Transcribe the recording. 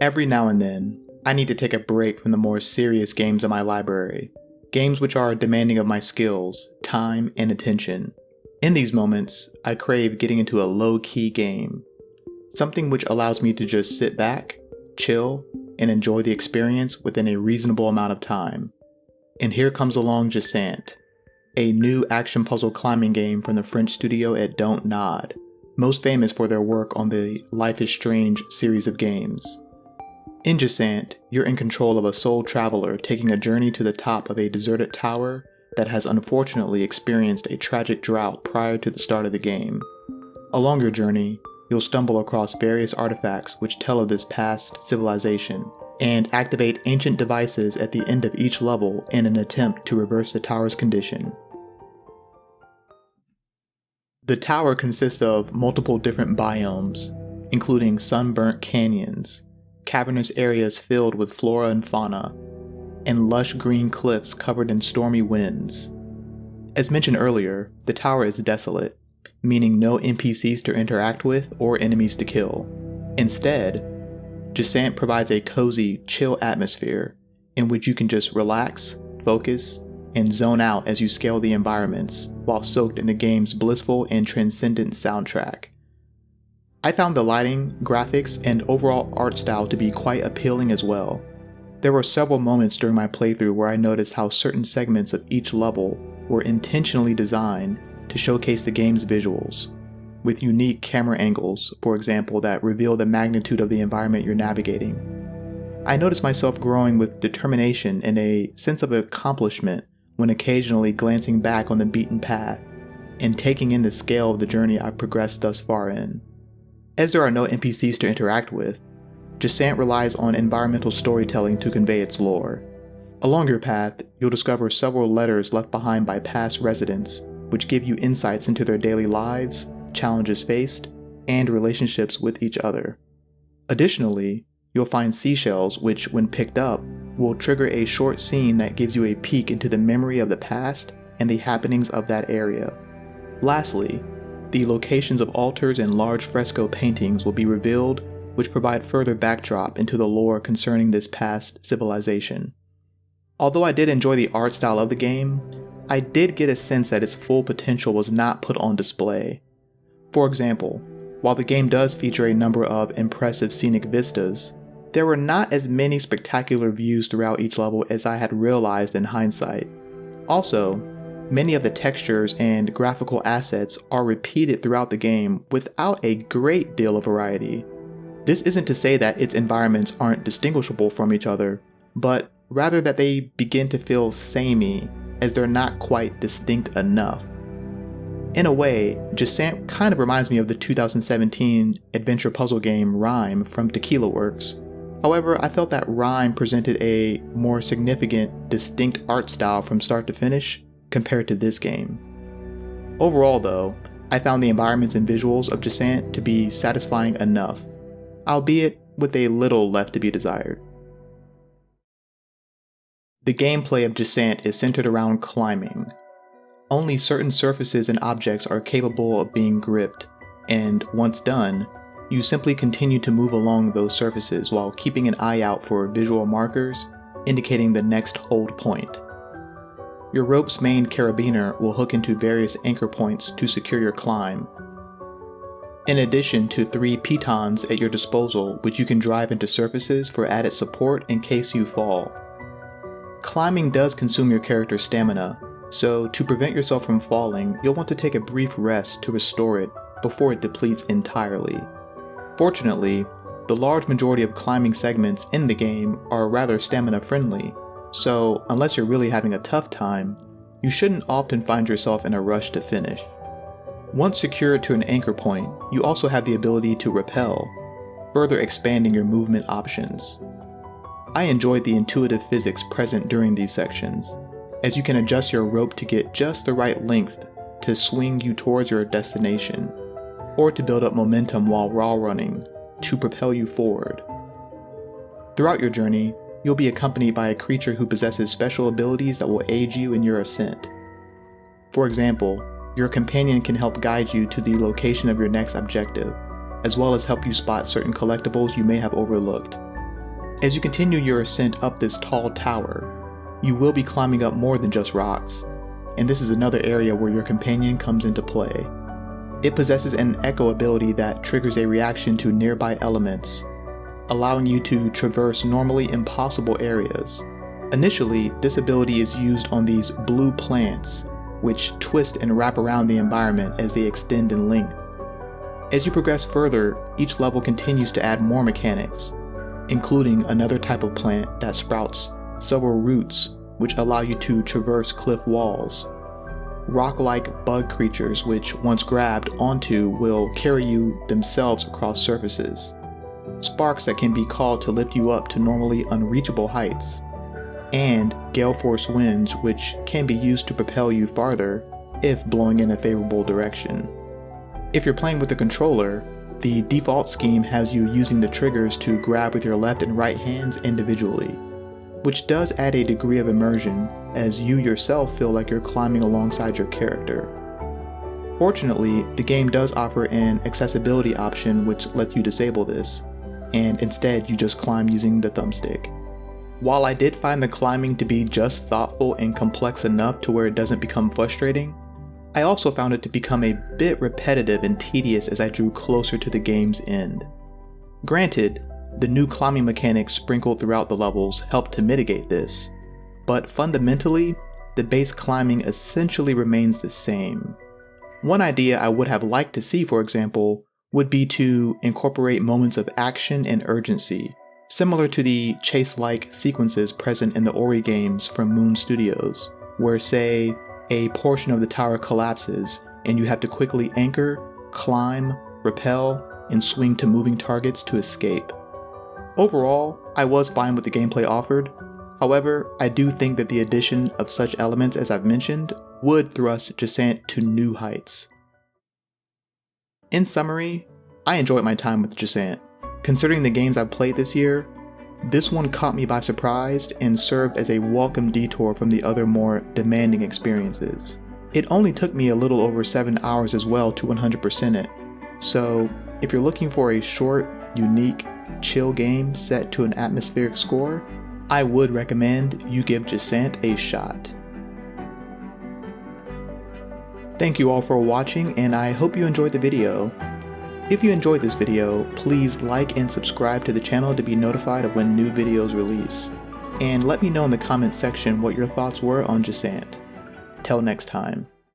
Every now and then, I need to take a break from the more serious games in my library, games which are demanding of my skills, time, and attention. In these moments, I crave getting into a low-key game, something which allows me to just sit back, chill, and enjoy the experience within a reasonable amount of time. And here comes along Jusant, a new action puzzle climbing game from the French studio at Don't Nod, most famous for their work on the Life is Strange series of games. In Jusant, you're in control of a soul traveler taking a journey to the top of a deserted tower that has unfortunately experienced a tragic drought prior to the start of the game. Along your journey, you'll stumble across various artifacts which tell of this past civilization, and activate ancient devices at the end of each level in an attempt to reverse the tower's condition. The tower consists of multiple different biomes, including sunburnt canyons, cavernous areas filled with flora and fauna, and lush green cliffs covered in stormy winds. As mentioned earlier, the tower is desolate, meaning no NPCs to interact with or enemies to kill. Instead, Jusant provides a cozy, chill atmosphere in which you can just relax, focus, and zone out as you scale the environments while soaked in the game's blissful and transcendent soundtrack. I found the lighting, graphics, and overall art style to be quite appealing as well. There were several moments during my playthrough where I noticed how certain segments of each level were intentionally designed to showcase the game's visuals, with unique camera angles, for example, that reveal the magnitude of the environment you're navigating. I noticed myself growing with determination and a sense of accomplishment when occasionally glancing back on the beaten path and taking in the scale of the journey I've progressed thus far in. As there are no NPCs to interact with, Jusant relies on environmental storytelling to convey its lore. Along your path, you'll discover several letters left behind by past residents, which give you insights into their daily lives, challenges faced, and relationships with each other. Additionally, you'll find seashells which, when picked up, will trigger a short scene that gives you a peek into the memory of the past and the happenings of that area. Lastly, the locations of altars and large fresco paintings will be revealed, which provide further backdrop into the lore concerning this past civilization. Although I did enjoy the art style of the game, I did get a sense that its full potential was not put on display. For example, while the game does feature a number of impressive scenic vistas, there were not as many spectacular views throughout each level as I had realized in hindsight. Also, many of the textures and graphical assets are repeated throughout the game without a great deal of variety. This isn't to say that its environments aren't distinguishable from each other, but rather that they begin to feel samey as they're not quite distinct enough. In a way, Jusant kind of reminds me of the 2017 adventure puzzle game Rime from Tequila Works. However, I felt that Rime presented a more significant, distinct art style from start to finish compared to this game. Overall though, I found the environments and visuals of Jusant to be satisfying enough, albeit with a little left to be desired. The gameplay of Jusant is centered around climbing. Only certain surfaces and objects are capable of being gripped, and once done, you simply continue to move along those surfaces while keeping an eye out for visual markers indicating the next hold point. Your rope's main carabiner will hook into various anchor points to secure your climb, in addition to 3 pitons at your disposal which you can drive into surfaces for added support in case you fall. Climbing does consume your character's stamina, so to prevent yourself from falling, you'll want to take a brief rest to restore it before it depletes entirely. Fortunately, the large majority of climbing segments in the game are rather stamina friendly, so unless you're really having a tough time, you shouldn't often find yourself in a rush to finish. Once secured to an anchor point, you also have the ability to rappel, further expanding your movement options. I enjoyed the intuitive physics present during these sections, as you can adjust your rope to get just the right length to swing you towards your destination, or to build up momentum while wall running to propel you forward. Throughout your journey, you'll be accompanied by a creature who possesses special abilities that will aid you in your ascent. For example, your companion can help guide you to the location of your next objective, as well as help you spot certain collectibles you may have overlooked. As you continue your ascent up this tall tower, you will be climbing up more than just rocks, and this is another area where your companion comes into play. It possesses an echo ability that triggers a reaction to nearby elements, allowing you to traverse normally impossible areas. Initially, this ability is used on these blue plants, which twist and wrap around the environment as they extend in length. As you progress further, each level continues to add more mechanics, including another type of plant that sprouts several roots which allow you to traverse cliff walls. Rock-like bug creatures which, once grabbed onto, will carry you themselves across surfaces. Sparks that can be called to lift you up to normally unreachable heights. And gale force winds which can be used to propel you farther if blowing in a favorable direction. If you're playing with a controller, the default scheme has you using the triggers to grab with your left and right hands individually, which does add a degree of immersion as you yourself feel like you're climbing alongside your character. Fortunately, the game does offer an accessibility option which lets you disable this, and instead you just climb using the thumbstick. While I did find the climbing to be just thoughtful and complex enough to where it doesn't become frustrating, I also found it to become a bit repetitive and tedious as I drew closer to the game's end. Granted, the new climbing mechanics sprinkled throughout the levels helped to mitigate this, but fundamentally, the base climbing essentially remains the same. One idea I would have liked to see, for example, would be to incorporate moments of action and urgency, similar to the chase-like sequences present in the Ori games from Moon Studios, where, say, a portion of the tower collapses and you have to quickly anchor, climb, rappel, and swing to moving targets to escape. Overall, I was fine with the gameplay offered. However, I do think that the addition of such elements as I've mentioned would thrust Jusant to new heights. In summary, I enjoyed my time with Jusant. Considering the games I've played this year, this one caught me by surprise and served as a welcome detour from the other more demanding experiences. It only took me a little over 7 hours as well to 100% it, so if you're looking for a short, unique, chill game set to an atmospheric score, I would recommend you give Jusant a shot. Thank you all for watching, and I hope you enjoyed the video. If you enjoyed this video, please like and subscribe to the channel to be notified of when new videos release. And let me know in the comments section what your thoughts were on Jusant. Till next time.